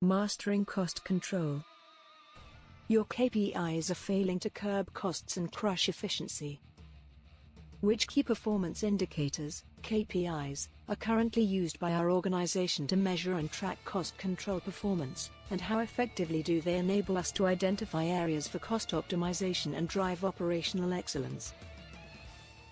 Mastering cost control. Your KPIs are failing to curb costs and crush efficiency. Which key performance indicators, KPIs, are currently used by our organization to measure and track cost control performance, and how effectively do they enable us to identify areas for cost optimization and drive operational excellence?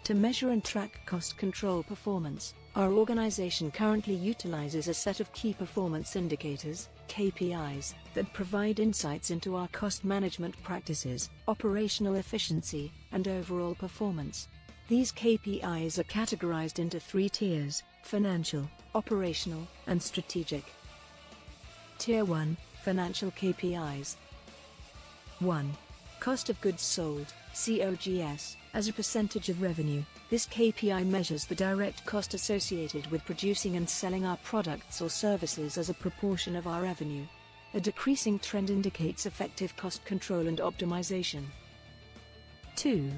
To measure and track cost control performance, our organization currently utilizes a set of key performance indicators, KPIs, that provide insights into our cost management practices, operational efficiency, and overall performance. These KPIs are categorized into 3 tiers: financial, operational, and strategic. Tier 1, Financial KPIs. 1. Cost of goods sold, COGS, as a percentage of revenue. This KPI measures the direct cost associated with producing and selling our products or services as a proportion of our revenue. A decreasing trend indicates effective cost control and optimization. 2.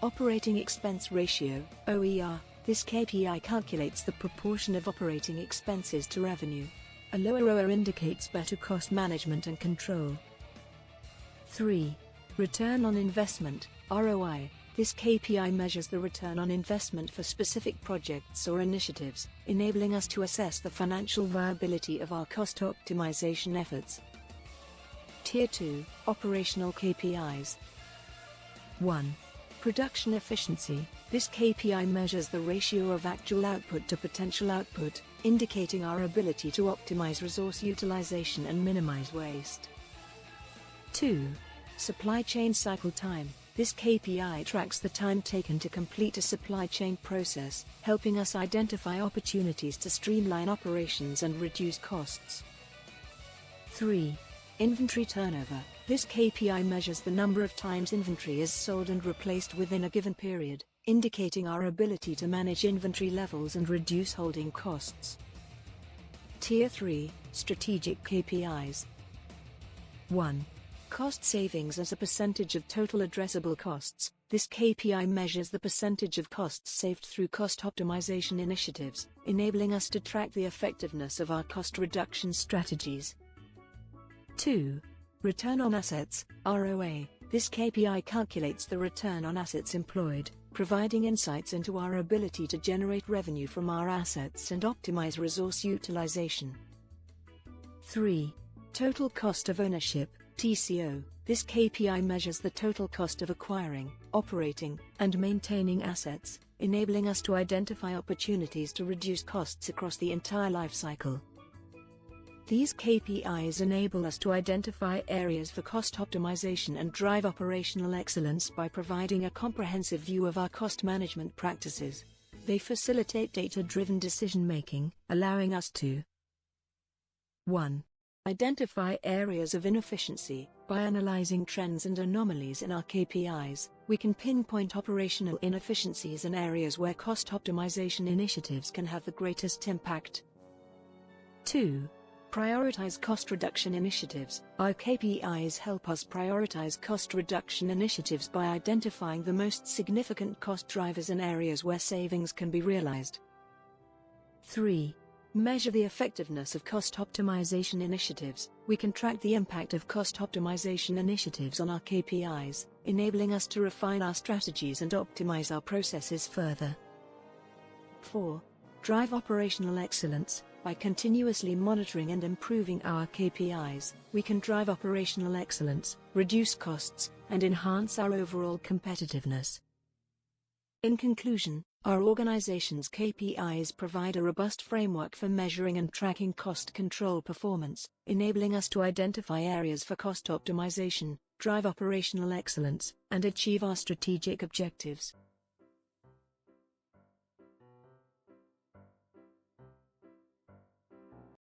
Operating expense ratio, OER. This KPI calculates the proportion of operating expenses to revenue. A lower OER indicates better cost management and control. 3. Return on investment, ROI. This KPI measures the return on investment for specific projects or initiatives, enabling us to assess the financial viability of our cost optimization efforts. Tier 2, Operational KPIs. 1. Production efficiency. This KPI measures the ratio of actual output to potential output, indicating our ability to optimize resource utilization and minimize waste. 2. Supply chain cycle time. This KPI tracks the time taken to complete a supply chain process, helping us identify opportunities to streamline operations and reduce costs. 3. Inventory turnover. This KPI measures the number of times inventory is sold and replaced within a given period, indicating our ability to manage inventory levels and reduce holding costs. Tier 3, Strategic KPIs. 1. Cost savings as a percentage of total addressable costs. This KPI measures the percentage of costs saved through cost optimization initiatives, enabling us to track the effectiveness of our cost reduction strategies. 2. Return on assets, ROA. This KPI calculates the return on assets employed, providing insights into our ability to generate revenue from our assets and optimize resource utilization. 3. Total cost of ownership, TCO. This KPI measures the total cost of acquiring, operating, and maintaining assets, enabling us to identify opportunities to reduce costs across the entire life cycle. These KPIs enable us to identify areas for cost optimization and drive operational excellence by providing a comprehensive view of our cost management practices. They facilitate data-driven decision-making, allowing us to 1. Identify areas of inefficiency. By analyzing trends and anomalies in our KPIs, we can pinpoint operational inefficiencies and areas where cost optimization initiatives can have the greatest impact. 2. Prioritize cost reduction initiatives. Our KPIs help us prioritize cost reduction initiatives by identifying the most significant cost drivers and areas where savings can be realized. 3. Measure the effectiveness of cost optimization initiatives. We can track the impact of cost optimization initiatives on our KPIs, enabling us to refine our strategies and optimize our processes further. 4. Drive operational excellence. By continuously monitoring and improving our KPIs, we can drive operational excellence, reduce costs, and enhance our overall competitiveness. In conclusion, our organization's KPIs provide a robust framework for measuring and tracking cost control performance, enabling us to identify areas for cost optimization, drive operational excellence, and achieve our strategic objectives.